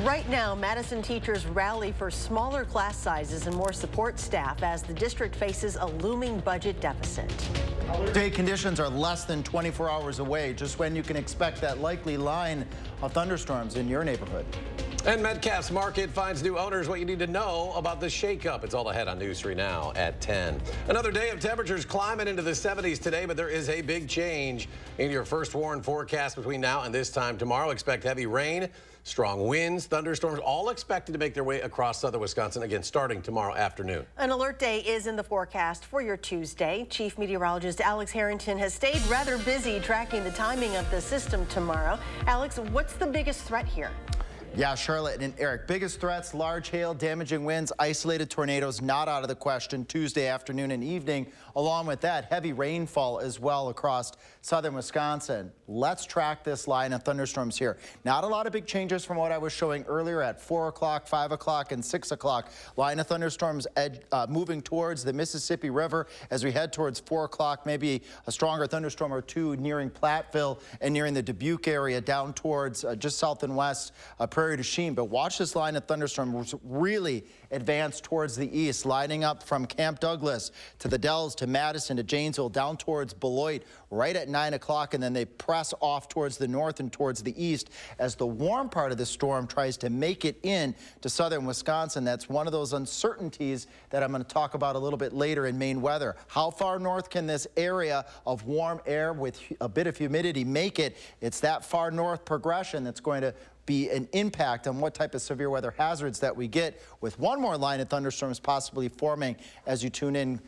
Right now, Madison teachers rally for smaller class sizes and more support staff as the district faces a looming budget deficit. Day conditions are less than 24 hours away, just when you can expect that likely line of thunderstorms in your neighborhood. And Metcalf's Market finds new owners what you need to know about the shakeup. It's all ahead on News 3 now at 10. Another day of temperatures climbing into the 70s today, but there is a big change in your first warn forecast between now and this time tomorrow. Expect heavy rain, strong winds, thunderstorms, all expected to make their way across southern Wisconsin, again, starting tomorrow afternoon. An alert day is in the forecast for your Tuesday. Chief Meteorologist Alex Harrington has stayed rather busy tracking the timing of the system tomorrow. Alex, what's the biggest threat here? Yeah, Charlotte and Eric, biggest threats, large hail, damaging winds, isolated tornadoes, not out of the question Tuesday afternoon and evening. Along with that, heavy rainfall as well across southern Wisconsin. Let's track this line of thunderstorms here. Not a lot of big changes from what I was showing earlier at 4 o'clock, 5 o'clock, and 6 o'clock. Line of thunderstorms moving towards the Mississippi River as we head towards 4 o'clock. Maybe a stronger thunderstorm or two nearing Platteville and nearing the Dubuque area down towards just south and west Prairie du Chien. But watch this line of thunderstorms really advance towards the east, lining up from Camp Douglas to the Dells to Madison to Janesville down towards Beloit right at 9 o'clock, and then they press off towards the north and towards the east as the warm part of the storm tries to make it in to southern Wisconsin. That's one of those uncertainties that I'm going to talk about a little bit later in Maine weather. How far north can this area of warm air with a bit of humidity make it? It's that far north progression that's going to be an impact on what type of severe weather hazards that we get, with one more line of thunderstorms possibly forming as you tune in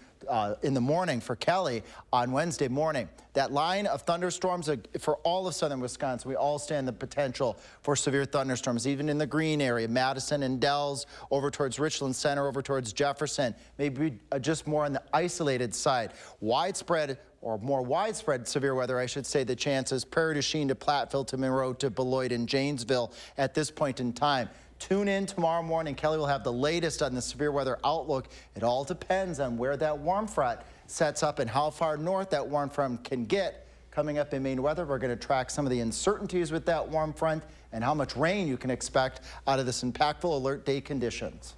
the morning for Kelly on Wednesday morning. That line of thunderstorms for all of southern Wisconsin, we all stand the potential for severe thunderstorms, even in the green area, Madison and Dells, over towards Richland Center, over towards Jefferson, maybe just more on the isolated side. Widespread or more widespread severe weather, I should say, the chances, Prairie du Chien to Platteville to Monroe to Beloit and Janesville at this point in time. Tune in tomorrow morning. Kelly will have the latest on the severe weather outlook. It all depends on where that warm front sets up and how far north that warm front can get. Coming up in Maine weather, we're going to track some of the uncertainties with that warm front and how much rain you can expect out of this impactful alert day conditions.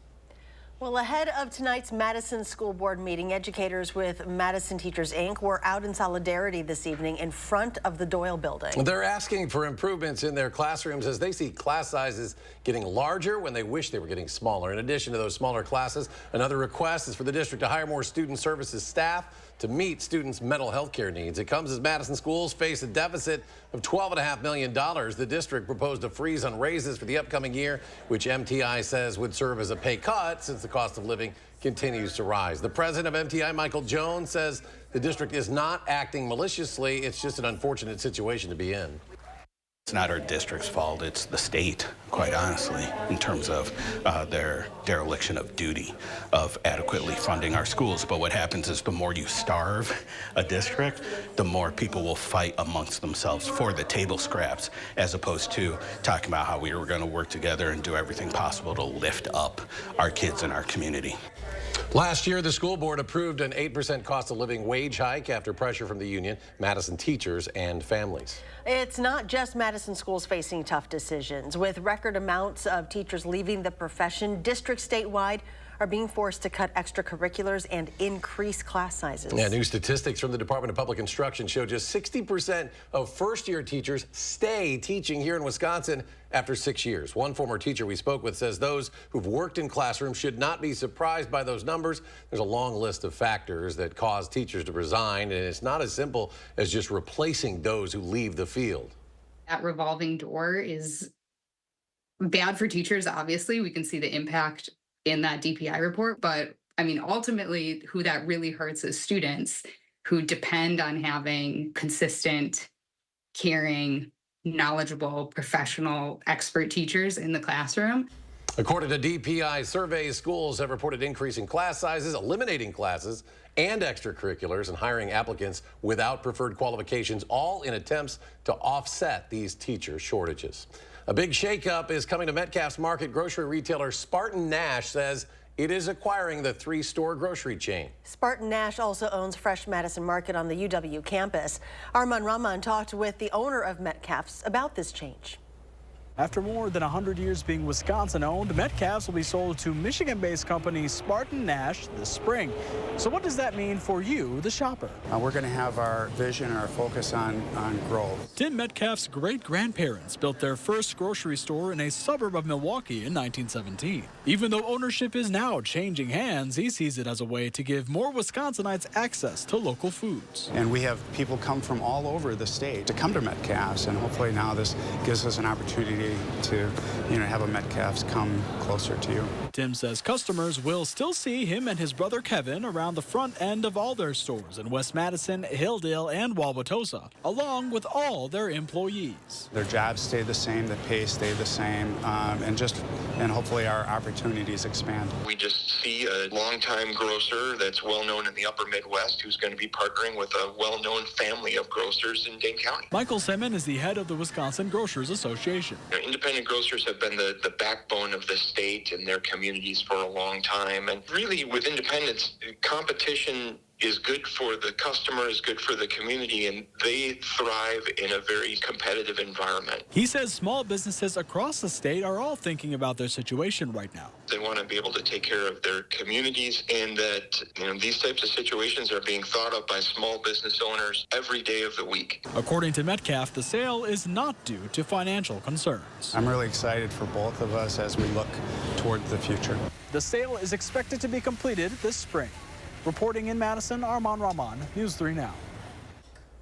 Well, ahead of tonight's Madison School Board meeting, educators with Madison Teachers, Inc. were out in solidarity this evening in front of the Doyle building. They're asking for improvements in their classrooms as they see class sizes getting larger when they wish they were getting smaller. In addition to those smaller classes, another request is for the district to hire more student services staff to meet students' mental health care needs. It comes as Madison schools face a deficit of $12.5 million. The district proposed a freeze on raises for the upcoming year, which MTI says would serve as a pay cut since the cost of living continues to rise. The president of MTI, Michael Jones, says the district is not acting maliciously. It's just an unfortunate situation to be in. It's not our district's fault, it's the state, quite honestly, in terms of their dereliction of duty of adequately funding our schools. But what happens is the more you starve a district, the more people will fight amongst themselves for the table scraps, as opposed to talking about how we were going to work together and do everything possible to lift up our kids in our community. Last year, the school board approved an 8% cost of living wage hike after pressure from the union, Madison teachers and families. It's not just Madison schools facing tough decisions. With record amounts of teachers leaving the profession, districts statewide are being forced to cut extracurriculars and increase class sizes. Yeah, new statistics from the Department of Public Instruction show just 60% of first-year teachers stay teaching here in Wisconsin after 6 years. One former teacher we spoke with says those who've worked in classrooms should not be surprised by those numbers. There's a long list of factors that cause teachers to resign, and it's not as simple as just replacing those who leave the field. That revolving door is bad for teachers. Obviously, we can see the impact in that DPI report, but I mean, ultimately, who that really hurts is students who depend on having consistent, caring, knowledgeable, professional, expert teachers in the classroom. According to DPI surveys, schools have reported increasing class sizes, eliminating classes and extracurriculars, and hiring applicants without preferred qualifications, all in attempts to offset these teacher shortages. A big shakeup is coming to Metcalf's Market. Grocery retailer Spartan Nash says it is acquiring the 3-store grocery chain. Spartan Nash also owns Fresh Madison Market on the UW campus. Arman Rahman talked with the owner of Metcalf's about this change. After more than 100 years being Wisconsin-owned, Metcalf's will be sold to Michigan-based company Spartan Nash this spring. So what does that mean for you, the shopper? We're going to have our vision and our focus on growth. Tim Metcalf's great-grandparents built their first grocery store in a suburb of Milwaukee in 1917. Even though ownership is now changing hands, he sees it as a way to give more Wisconsinites access to local foods. And we have people come from all over the state to come to Metcalf's, and hopefully now this gives us an opportunity to, have a Metcalf's come closer to you. Tim says customers will still see him and his brother Kevin around the front end of all their stores in West Madison, Hilldale, and Wauwatosa, along with all their employees. Their jobs stay the same, the pay stay the same, and hopefully our opportunities expand. We just see a longtime grocer that's well known in the upper Midwest who's going to be partnering with a well-known family of grocers in Dane County. Michael Semin is the head of the Wisconsin Grocers Association. Independent grocers have been the backbone of the state and their communities for a long time. And really, with independents, competition is good for the customer, is good for the community, and they thrive in a very competitive environment. He says small businesses across the state are all thinking about their situation right now. They want to be able to take care of their communities, and that these types of situations are being thought of by small business owners every day of the week. According to Metcalf, the sale is not due to financial concerns. I'm really excited for both of us as we look toward the future. The sale is expected to be completed this spring. Reporting in Madison, Arman Rahman, News 3 Now.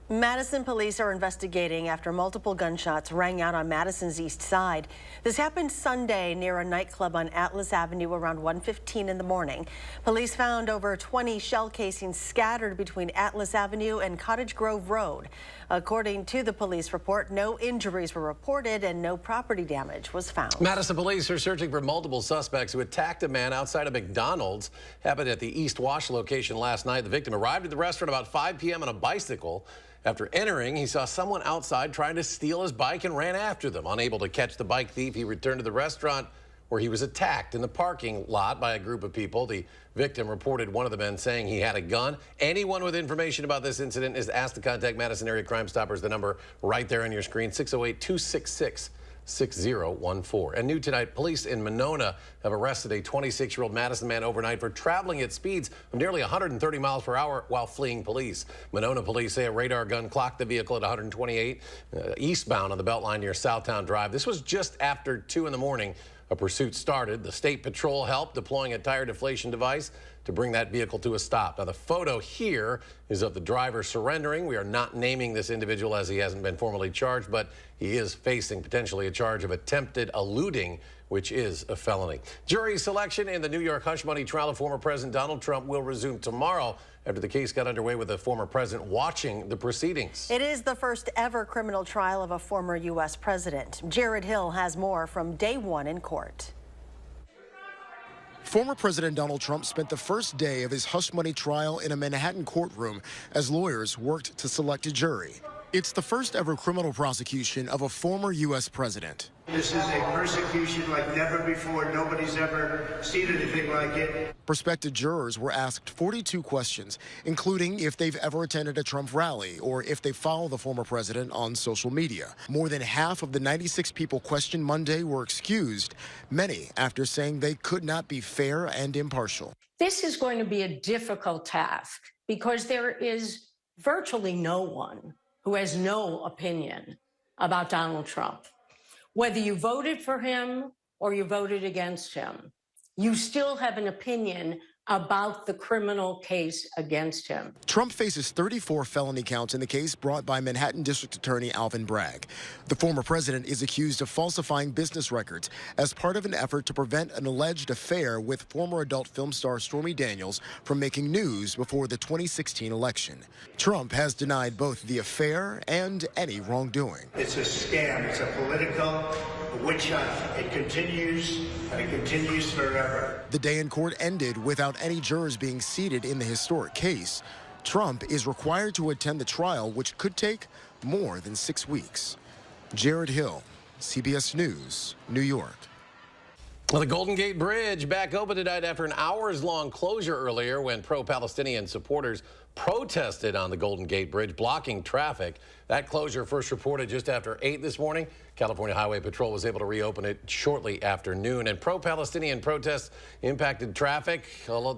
Madison police are investigating after multiple gunshots rang out on Madison's east side. This happened Sunday near a nightclub on Atlas Avenue around 1:15 in the morning. Police found over 20 shell casings scattered between Atlas Avenue and Cottage Grove Road. According to the police report, no injuries were reported and no property damage was found. Madison police are searching for multiple suspects who attacked a man outside of McDonald's. Happened at the East Wash location last night. The victim arrived at the restaurant about 5 p.m. on a bicycle. After entering, he saw someone outside trying to steal his bike and ran after them. Unable to catch the bike thief, he returned to the restaurant where he was attacked in the parking lot by a group of people. The victim reported one of the men saying he had a gun. Anyone with information about this incident is asked to contact Madison Area Crime Stoppers. The number right there on your screen, 608-266-6014. And new tonight, police in Monona have arrested a 26-year-old Madison man overnight for traveling at speeds of nearly 130 miles per hour while fleeing police. Monona police say a radar gun clocked the vehicle at 128 eastbound on the Beltline near Southtown Drive. This was just after 2 in the morning. A pursuit started. The state patrol helped deploying a tire deflation device to bring that vehicle to a stop. Now, the photo here is of the driver surrendering. We are not naming this individual as he hasn't been formally charged, but he is facing potentially a charge of attempted eluding, which is a felony. Jury selection in the New York hush money trial of former President Donald Trump will resume tomorrow after the case got underway with the former president watching the proceedings. It is the first ever criminal trial of a former U.S. president. Jared Hill has more from day one in court. Former President Donald Trump spent the first day of his hush money trial in a Manhattan courtroom as lawyers worked to select a jury. It's the first ever criminal prosecution of a former U.S. president. This is a persecution like never before. Nobody's ever seen anything like it. Prospective jurors were asked 42 questions, including if they've ever attended a Trump rally or if they follow the former president on social media. More than half of the 96 people questioned Monday were excused, many after saying they could not be fair and impartial. This is going to be a difficult task because there is virtually no one who has no opinion about Donald Trump. Whether you voted for him or you voted against him, you still have an opinion about the criminal case against him. Trump faces 34 felony counts in the case brought by Manhattan District Attorney Alvin Bragg. The former president is accused of falsifying business records as part of an effort to prevent an alleged affair with former adult film star Stormy Daniels from making news before the 2016 election. Trump has denied both the affair and any wrongdoing. It's a scam. It's a political witch hunt. It continues, and it continues forever. The day in court ended without any jurors being seated in the historic case. Trump is required to attend the trial, which could take more than 6 weeks. Jared Hill, CBS News, New York. Well, the Golden Gate Bridge back open tonight after an hours-long closure earlier when pro-Palestinian supporters protested on the Golden Gate Bridge, blocking traffic. That closure first reported just after 8 this morning. California Highway Patrol was able to reopen it shortly after noon. And pro-Palestinian protests impacted traffic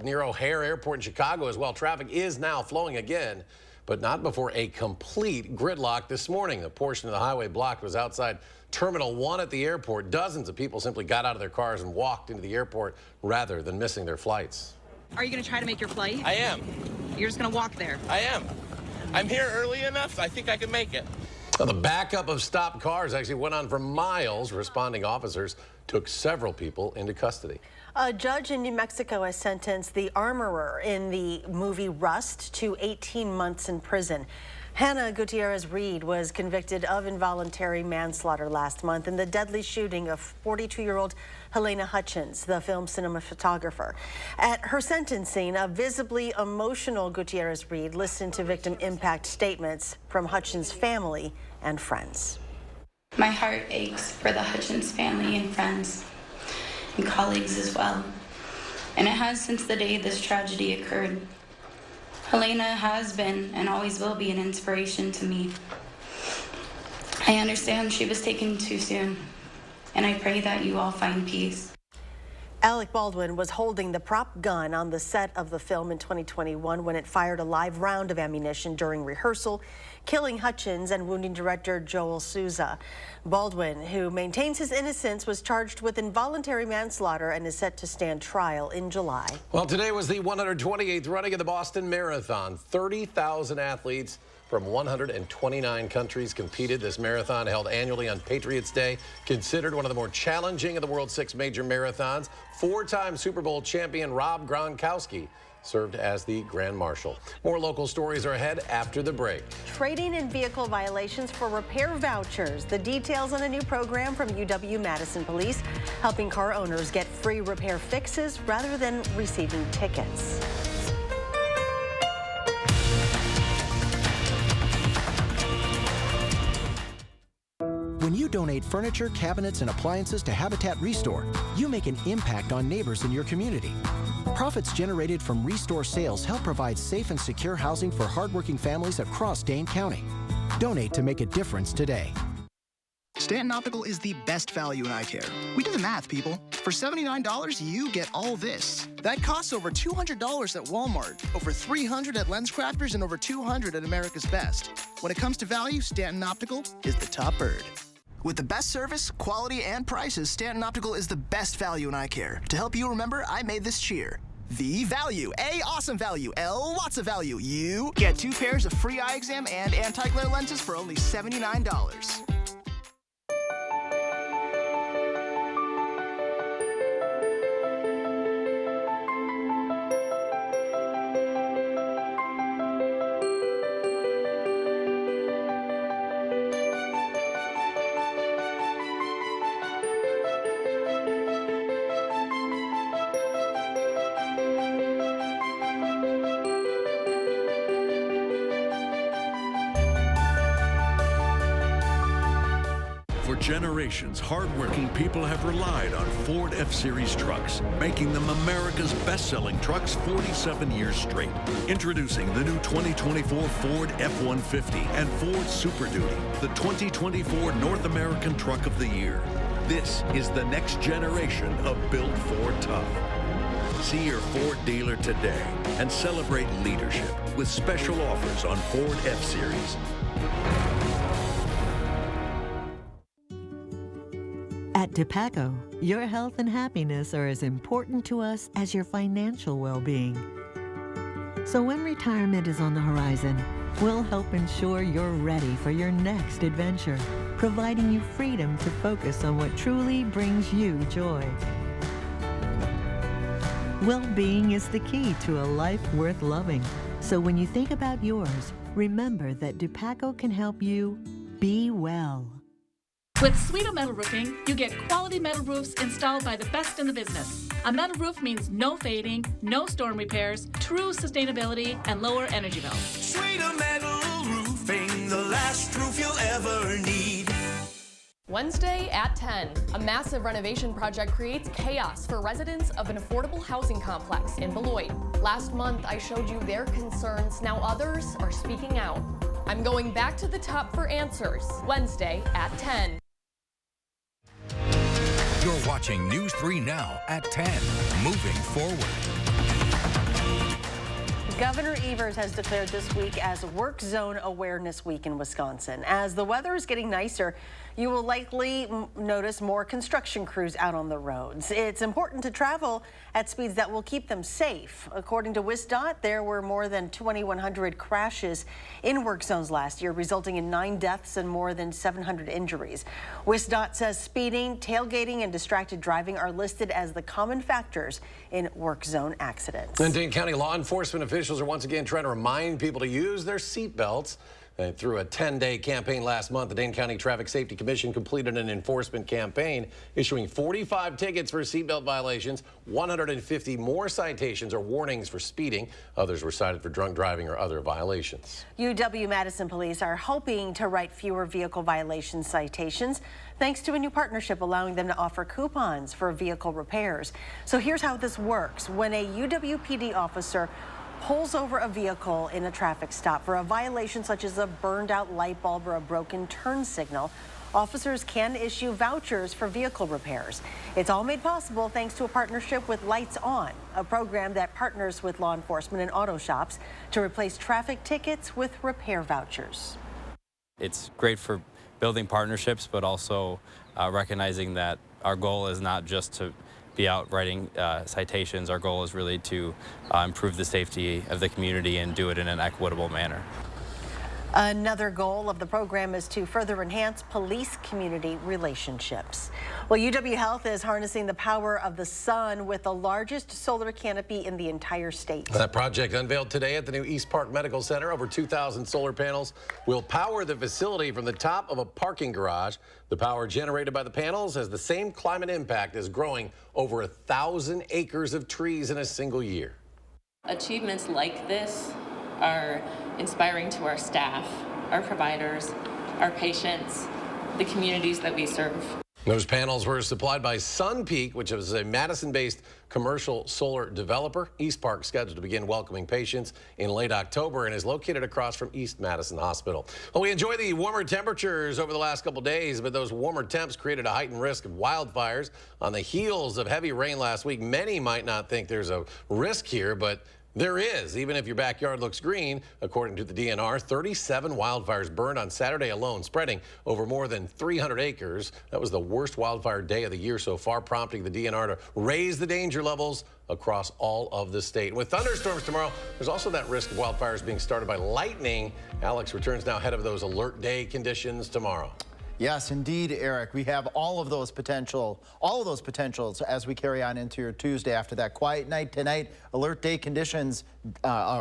near O'Hare Airport in Chicago as well. Traffic is now flowing again, but not before a complete gridlock this morning. The portion of the highway blocked was outside Terminal 1 at the airport. Dozens of people simply got out of their cars and walked into the airport rather than missing their flights. Are you going to try to make your flight? I am. You're just going to walk there? I am. I'm here early enough. I think I can make it. Well, the backup of stopped cars actually went on for miles. Responding officers took several people into custody. A judge in New Mexico has sentenced the armorer in the movie Rust to 18 months in prison. Hannah Gutierrez-Reed was convicted of involuntary manslaughter last month in the deadly shooting of 42-year-old Helena Hutchins, the film cinematographer. At her sentencing, a visibly emotional Gutierrez-Reed listened to victim impact statements from Hutchins' family and friends. My heart aches for the Hutchins family and friends and colleagues as well. And it has since the day this tragedy occurred. Helena has been and always will be an inspiration to me. I understand she was taken too soon, and I pray that you all find peace. Alec Baldwin was holding the prop gun on the set of the film in 2021 when it fired a live round of ammunition during rehearsal, killing Hutchins and wounding director Joel Souza. Baldwin, who maintains his innocence, was charged with involuntary manslaughter and is set to stand trial in July. Well, today was the 128th running of the Boston Marathon. 30,000 athletes from 129 countries competed. This marathon, held annually on Patriots Day, considered one of the more challenging of the world's 6 major marathons. 4-time Super Bowl champion Rob Gronkowski served as the Grand Marshal. More local stories are ahead after the break. Trading in vehicle violations for repair vouchers. The details on a new program from UW-Madison Police, helping car owners get free repair fixes rather than receiving tickets. When you donate furniture, cabinets, and appliances to Habitat Restore, you make an impact on neighbors in your community. Profits generated from Restore sales help provide safe and secure housing for hardworking families across Dane County. Donate to make a difference today. Stanton Optical is the best value in eye care. We did the math, people. For $79, you get all this. That costs over $200 at Walmart, over $300 at LensCrafters, and over $200 at America's Best. When it comes to value, Stanton Optical is the top bird. With the best service, quality, and prices, Stanton Optical is the best value in eye care. To help you remember, I made this cheer. V value. A, awesome value. L, lots of value. U, get 2 pairs of free eye exam and anti-glare lenses for only $79. For generations, hardworking people have relied on Ford F-Series trucks, making them America's best-selling trucks 47 years straight. Introducing the new 2024 Ford F-150 and Ford Super Duty, the 2024 North American Truck of the Year. This is the next generation of Built Ford Tough. See your Ford dealer today and celebrate leadership with special offers on Ford F-Series. At DePaco, your health and happiness are as important to us as your financial well-being. So when retirement is on the horizon, we'll help ensure you're ready for your next adventure, providing you freedom to focus on what truly brings you joy. Well-being is the key to a life worth loving. So when you think about yours, remember that DePaco can help you be well. With Sweeto Metal Roofing, you get quality metal roofs installed by the best in the business. A metal roof means no fading, no storm repairs, true sustainability, and lower energy bills. Sweeto Metal Roofing, the last roof you'll ever need. Wednesday at 10, a massive renovation project creates chaos for residents of an affordable housing complex in Beloit. Last month, I showed you their concerns. Now others are speaking out. I'm going back to the top for answers. Wednesday at 10. You're watching News 3 Now at 10. Moving forward. Governor Evers has declared this week as Work Zone Awareness Week in Wisconsin. As the weather is getting nicer, you will likely notice more construction crews out on the roads. It's important to travel at speeds that will keep them safe. According to WISC-TV, there were more than 2,100 crashes in work zones last year, resulting in 9 deaths and more than 700 injuries. WISC-TV says speeding, tailgating, and distracted driving are listed as the common factors in work zone accidents. And Dane County law enforcement officials are once again trying to remind people to use their seatbelts. Through a 10-day campaign last month, the Dane County Traffic Safety Commission completed an enforcement campaign, issuing 45 tickets for seatbelt violations, 150 more citations or warnings for speeding. Others were cited for drunk driving or other violations. UW-Madison police are hoping to write fewer vehicle violation citations thanks to a new partnership allowing them to offer coupons for vehicle repairs. So here's how this works. When a UW-PD officer pulls over a vehicle in a traffic stop for a violation such as a burned out light bulb or a broken turn signal, officers can issue vouchers for vehicle repairs. It's all made possible thanks to a partnership with Lights On, a program that partners with law enforcement and auto shops to replace traffic tickets with repair vouchers. It's great for building partnerships, but also recognizing that our goal is not just to be out writing citations. Our goal is really to improve the safety of the community and do it in an equitable manner. Another goal of the program is to further enhance police-community relationships. Well, UW Health is harnessing the power of the sun with the largest solar canopy in the entire state. That project unveiled today at the new East Park Medical Center. Over 2,000 solar panels will power the facility from the top of a parking garage. The power generated by the panels has the same climate impact as growing over 1,000 acres of trees in a single year. Achievements like this are inspiring to our staff, our providers, our patients, the communities that we serve. Those panels were supplied by Sun Peak, which is a Madison-based commercial solar developer. East Park scheduled to begin welcoming patients in late October and is located across from East Madison Hospital. Well, we enjoy the warmer temperatures over the last couple days, but those warmer temps created a heightened risk of wildfires. On the heels of heavy rain last week, many might not think there's a risk here, but there is, even if your backyard looks green. According to the DNR, 37 wildfires burned on Saturday alone, spreading over more than 300 acres. That was the worst wildfire day of the year so far, prompting the DNR to raise the danger levels across all of the state. With thunderstorms tomorrow, there's also that risk of wildfires being started by lightning. Alex returns now ahead of those alert day conditions tomorrow. Yes, indeed, Eric. We have all of those potentials as we carry on into your Tuesday. After that quiet night tonight, alert day conditions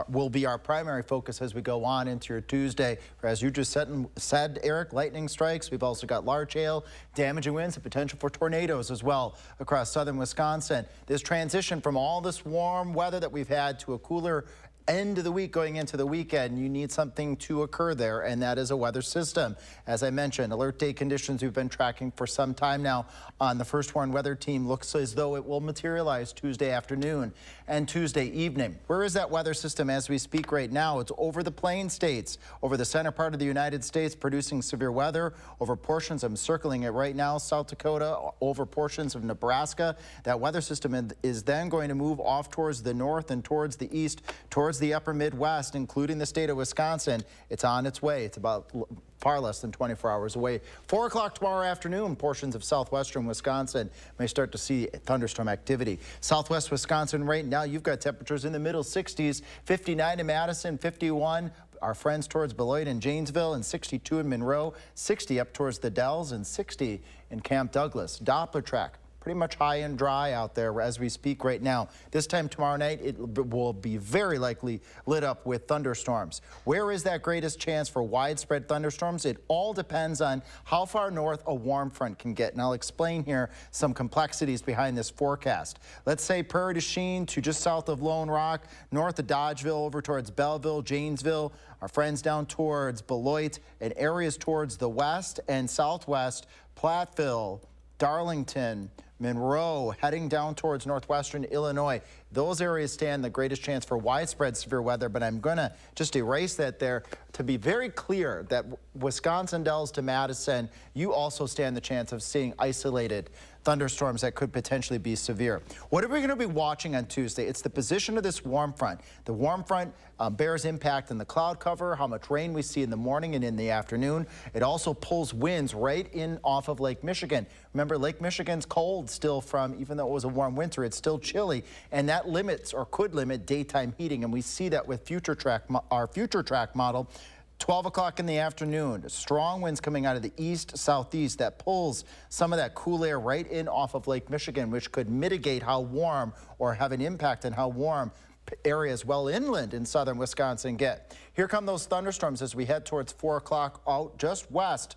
will be our primary focus as we go on into your Tuesday. As you just said, Eric, lightning strikes. We've also got large hail, damaging winds, and potential for tornadoes as well across southern Wisconsin. This transition from all this warm weather that we've had to a cooler end of the week going into the weekend, you need something to occur there, and that is a weather system. As I mentioned, alert day conditions we've been tracking for some time now on the First Warn Weather Team. Looks as though it will materialize Tuesday afternoon and Tuesday evening. Where is that weather system as we speak right now? It's over the Plain States, over the center part of the United States, producing severe weather over portions. I'm circling it right now, South Dakota, over portions of Nebraska. That weather system is then going to move off towards the north and towards the east, towards the upper Midwest, including the state of Wisconsin. It's on its way. It's about far less than 24 hours away. 4 o'clock tomorrow afternoon, portions of southwestern Wisconsin may start to see thunderstorm activity. Southwest Wisconsin right now, you've got temperatures in the middle 60s, 59 in Madison, 51. Our friends towards Beloit and Janesville, and 62 in Monroe, 60 up towards the Dells, and 60 in Camp Douglas. Doppler track pretty much high and dry out there as we speak right now. This time tomorrow night, it will be very likely lit up with thunderstorms. Where is that greatest chance for widespread thunderstorms? It all depends on how far north a warm front can get. And I'll explain here some complexities behind this forecast. Let's say Prairie du Chien to just south of Lone Rock, north of Dodgeville, over towards Belleville, Janesville, our friends down towards Beloit, and areas towards the west and southwest, Platteville, Darlington, Monroe, heading down towards northwestern Illinois. Those areas stand the greatest chance for widespread severe weather, but I'm going to just erase that there to be very clear that Wisconsin Dells to Madison, you also stand the chance of seeing isolated thunderstorms that could potentially be severe. What are we going to be watching on Tuesday? It's the position of this warm front. The warm front bears impact in the cloud cover, how much rain we see in the morning and in the afternoon. It also pulls winds right in off of Lake Michigan. Remember, Lake Michigan's cold still from, even though it was a warm winter, it's still chilly, and that limits or could limit daytime heating, and we see that with our future track model. 12 o'clock in the afternoon, strong winds coming out of the east, southeast that pulls some of that cool air right in off of Lake Michigan, which could mitigate how warm or have an impact on how warm areas well inland in southern Wisconsin get. Here come those thunderstorms as we head towards 4 o'clock out just west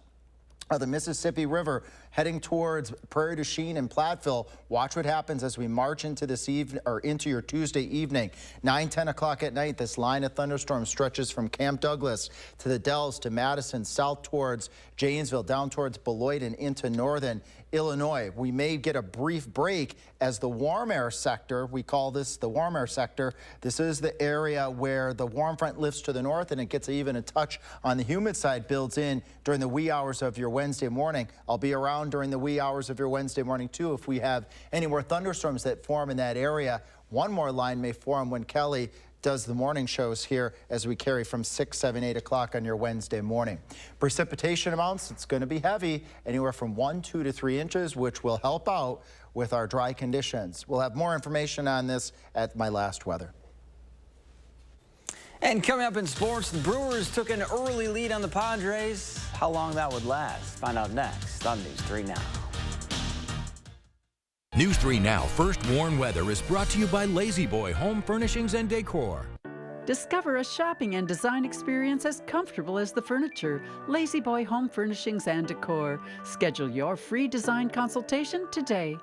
of the Mississippi River, heading towards Prairie du Chien and Platteville. Watch what happens as we march into this evening or into your Tuesday evening. 9-10 o'clock at night, this line of thunderstorms stretches from Camp Douglas to the Dells to Madison, south towards Janesville, down towards Beloit and into northern Illinois. We may get a brief break as the warm air sector, we call this the warm air sector. This is the area where the warm front lifts to the north and it gets even a touch on the humid side, builds in during the wee hours of your Wednesday morning. I'll be around during the wee hours of your Wednesday morning too if we have any more thunderstorms that form in that area. One more line may form when Kelly does the morning shows here as we carry from 6, 7, 8 o'clock on your Wednesday morning. Precipitation amounts, it's going to be heavy, anywhere from 1, 2 to 3 inches, which will help out with our dry conditions. We'll have more information on this at my last weather. And coming up in sports, the Brewers took an early lead on the Padres. How long that would last? Find out next on News 3 Now. News 3 Now First Warn Weather is brought to you by Lazy Boy Home Furnishings and Decor. Discover a shopping and design experience as comfortable as the furniture. Lazy Boy Home Furnishings and Decor. Schedule your free design consultation today.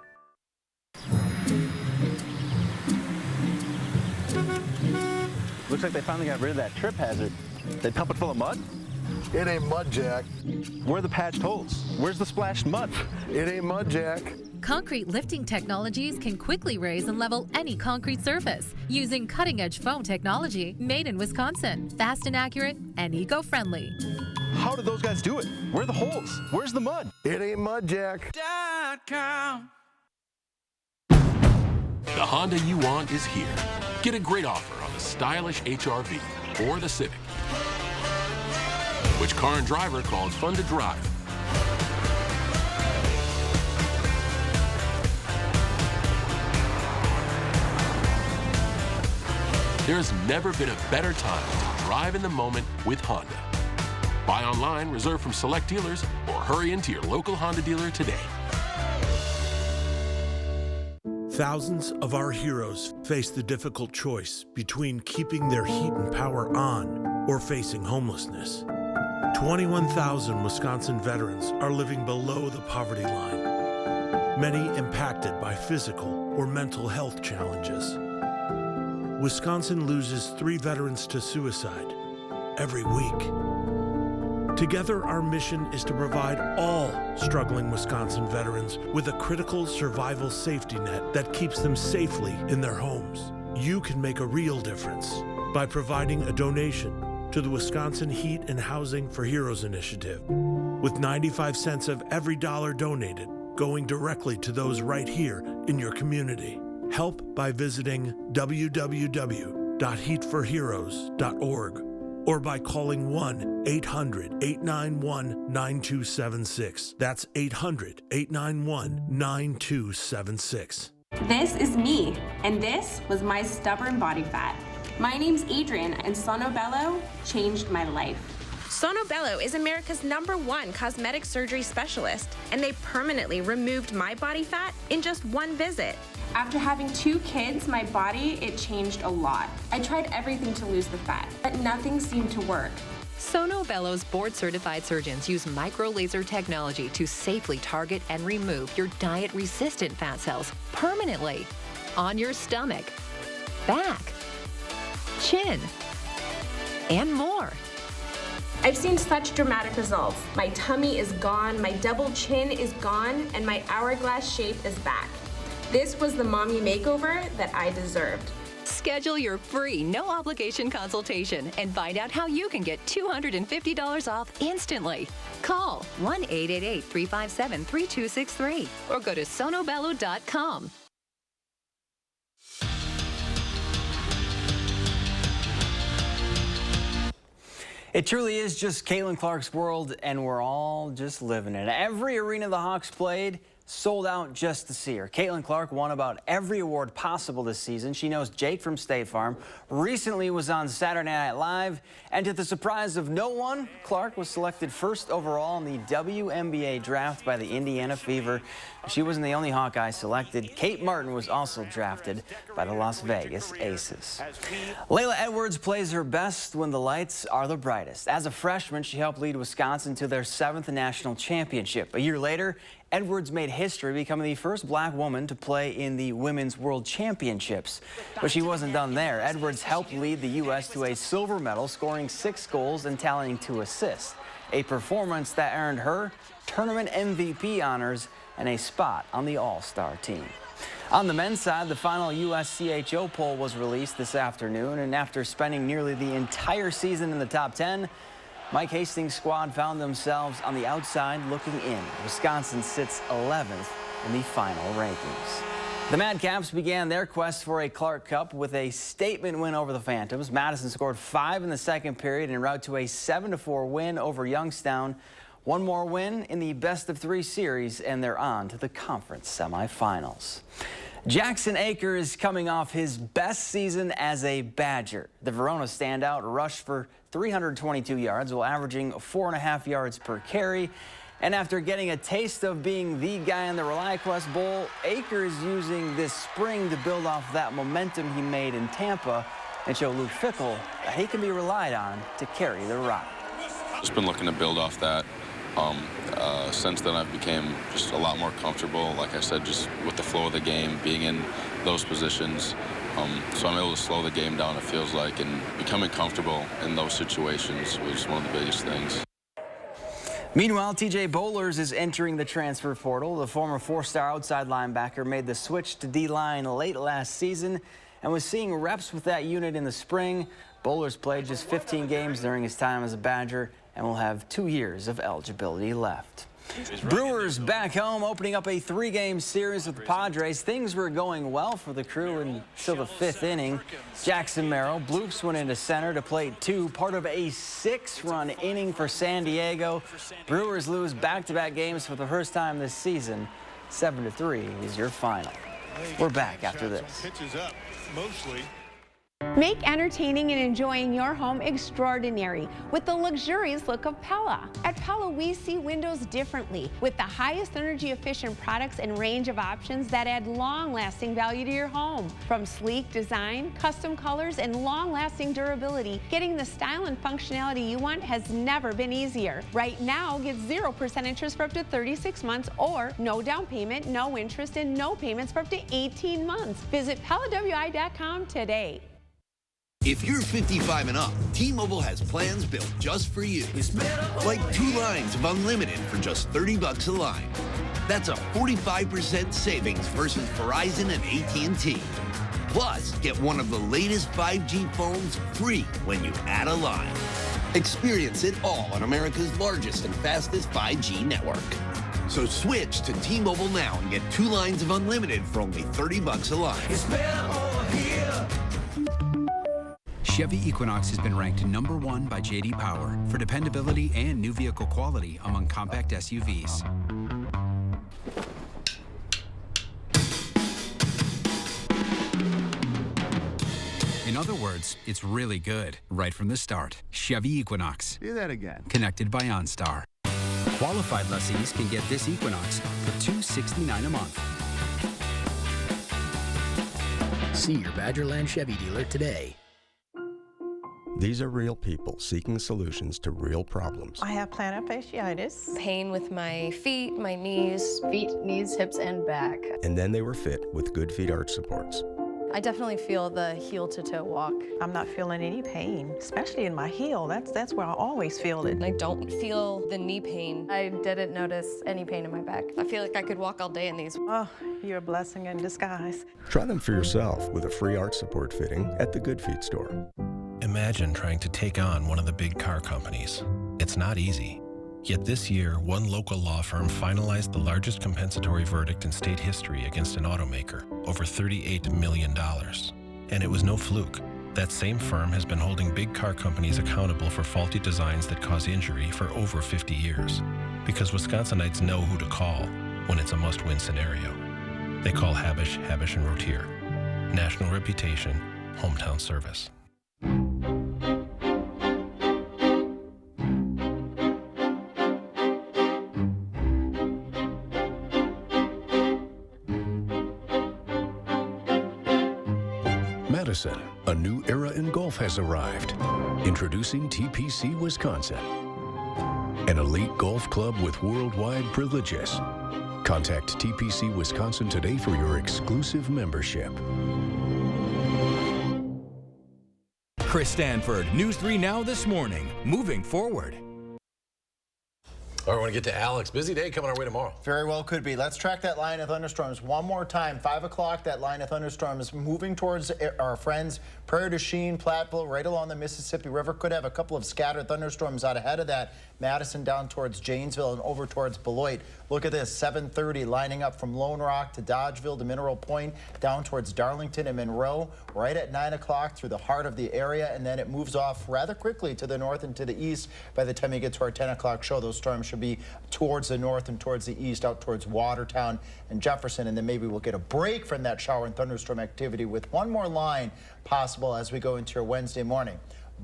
Looks like they finally got rid of that trip hazard. They pump it full of mud? It ain't mud, Jack. Where are the patched holes? Where's the splashed mud? It ain't mud, Jack. Concrete lifting technologies can quickly raise and level any concrete surface using cutting-edge foam technology made in Wisconsin. Fast and accurate and eco-friendly. How did those guys do it? Where are the holes? Where's the mud? It ain't mud, Jack. The Honda you want is here. Get a great offer on the stylish HR-V or the Civic. Which car and driver called fun to drive? There's never been a better time to drive in the moment with Honda. Buy online, reserve from select dealers, or hurry into your local Honda dealer today. Thousands of our heroes face the difficult choice between keeping their heat and power on or facing homelessness. 21,000 Wisconsin veterans are living below the poverty line, many impacted by physical or mental health challenges. Wisconsin loses 3 veterans to suicide every week. Together, our mission is to provide all struggling Wisconsin veterans with a critical survival safety net that keeps them safely in their homes. You can make a real difference by providing a donation to the Wisconsin Heat and Housing for Heroes initiative, with 95 cents of every dollar donated going directly to those right here in your community. Help by visiting www.heatforheroes.org or by calling 1-800-891-9276. That's 800-891-9276. This is me, and this was my stubborn body fat. My name's Adrian, and Sono Bello changed my life. Sono Bello is America's #1 cosmetic surgery specialist, and they permanently removed my body fat in just one visit. After having 2 kids, my body, it changed a lot. I tried everything to lose the fat, but nothing seemed to work. Sono Bello's board-certified surgeons use micro-laser technology to safely target and remove your diet-resistant fat cells permanently on your stomach, back, chin, and more. I've seen such dramatic results. My tummy is gone, my double chin is gone, and my hourglass shape is back. This was the mommy makeover that I deserved. Schedule your free, no-obligation consultation and find out how you can get $250 off instantly. Call 1-888-357-3263 or go to sonobello.com. It truly is just Caitlin Clark's world, and we're all just living it. Every arena the Hawks played sold out just to see her. Caitlin Clark won about every award possible this season. She knows Jake from State Farm, recently was on Saturday Night Live, and to the surprise of no one, Clark was selected first overall in the WNBA draft by the Indiana Fever. She wasn't the only Hawkeye selected. Kate Martin was also drafted by the Las Vegas Aces. Layla Edwards plays her best when the lights are the brightest. As a freshman, she helped lead Wisconsin to their 7th national championship. A year later, Edwards made history, becoming the first black woman to play in the Women's World Championships. But she wasn't done there. Edwards helped lead the U.S. to a silver medal, scoring 6 goals and tallying 2 assists, a performance that earned her tournament MVP honors and a spot on the All-Star team. On the men's side, the final U.S. CHO poll was released this afternoon, and after spending nearly the entire season in the top 10, Mike Hastings' squad found themselves on the outside looking in. Wisconsin sits 11th in the final rankings. The Madcaps began their quest for a Clark Cup with a statement win over the Phantoms. Madison scored 5 in the second period en route to a 7-4 win over Youngstown. One more win in the best-of-3 series, and they're on to the conference semifinals. Jackson Aker is coming off his best season as a Badger. The Verona standout rushed for 322 yards while averaging 4.5 yards per carry. And after getting a taste of being the guy in the ReliaQuest Bowl, Aker is using this spring to build off that momentum he made in Tampa and show Luke Fickell that he can be relied on to carry the rock. Just been looking to build off that. Since then, I've became just a lot more comfortable, like I said, just with the flow of the game, being in those positions. So I'm able to slow the game down, it feels like, and becoming comfortable in those situations was one of the biggest things. Meanwhile, TJ Bollers is entering the transfer portal. The former 4-star outside linebacker made the switch to D-line late last season and was seeing reps with that unit in the spring. Bollers played just 15 games during his time as a Badger and will have 2 years of eligibility left. Brewers back home, opening up a 3-game series with the Padres. Things were going well for the crew until the 5th inning. Jackson Merrill bloops went into center to plate 2, part of a 6-run inning for San Diego. Brewers lose back-to-back games for the first time this season. 7-3 is your final. We're back after this. Make entertaining and enjoying your home extraordinary with the luxurious look of Pella. At Pella, we see windows differently with the highest energy efficient products and range of options that add long-lasting value to your home. From sleek design, custom colors, and long-lasting durability, getting the style and functionality you want has never been easier. Right now, get 0% interest for up to 36 months or no down payment, no interest, and no payments for up to 18 months. Visit PellaWI.com today. If you're 55 and up, T-Mobile has plans built just for you. Like 2 lines of unlimited for just $30 a line. That's a 45% savings versus Verizon and AT&T. Plus, get one of the latest 5G phones free when you add a line. Experience it all on America's largest and fastest 5G network. So switch to T-Mobile now and get 2 lines of unlimited for only $30 a line. It's better over here. Chevy Equinox has been ranked #1 by J.D. Power for dependability and new vehicle quality among compact SUVs. In In other words, it's really good, right from the start. Chevy Equinox. Do that again. Connected by OnStar. Qualified lessees can get this Equinox for $269 a month. See your Badgerland Chevy dealer today. These are real people seeking solutions to real problems. I have plantar fasciitis. Pain with my feet, my knees. Feet, knees, hips, and back. And then they were fit with Good Feet arch supports. I definitely feel the heel-to-toe walk. I'm not feeling any pain, especially in my heel. That's where I always feel it. I don't feel the knee pain. I didn't notice any pain in my back. I feel like I could walk all day in these. Oh, you're a blessing in disguise. Try them for yourself with a free arch support fitting at the Good Feet store. Imagine trying to take on one of the big car companies. It's not easy. Yet this year, one local law firm finalized the largest compensatory verdict in state history against an automaker, over $38 million. And it was no fluke. That same firm has been holding big car companies accountable for faulty designs that cause injury for over 50 years. Because Wisconsinites know who to call when it's a must-win scenario. They call Habish, Habish & Rotier. National reputation, hometown service. Madison, a new era in golf has arrived. Introducing TPC Wisconsin, an elite golf club with worldwide privileges. Contact TPC Wisconsin today for your exclusive membership. Chris Stanford, News 3 Now this morning. Moving forward. All right, I want to get to Alex. Busy day coming our way tomorrow. Very well could be. Let's track that line of thunderstorms one more time. 5 o'clock, that line of thunderstorms moving towards our friends Prairie du Chien, Platteville, right along the Mississippi River. Could have a couple of scattered thunderstorms out ahead of that. Madison down towards Janesville and over towards Beloit. Look at this, 7:30 lining up from Lone Rock to Dodgeville to Mineral Point, down towards Darlington and Monroe, right at 9 o'clock through the heart of the area, and then it moves off rather quickly to the north and to the east. By the time you get to our 10 o'clock show, those storms should be towards the north and towards the east, out towards Watertown and Jefferson, and then maybe we'll get a break from that shower and thunderstorm activity with one more line possible as we go into your Wednesday morning.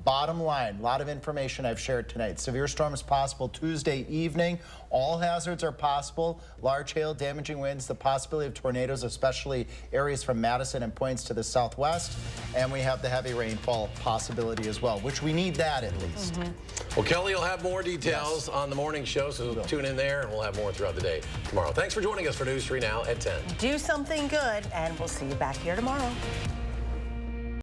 Bottom line, a lot of information I've shared tonight. Severe storms possible Tuesday evening. All hazards are possible. Large hail, damaging winds, the possibility of tornadoes, especially areas from Madison and points to the southwest. And we have the heavy rainfall possibility as well, which we need that at least. Well, Kelly will have more details on the morning show, so tune in there, and we'll have more throughout the day tomorrow. Thanks for joining us for News 3 Now at 10. Do something good, and we'll see you back here tomorrow.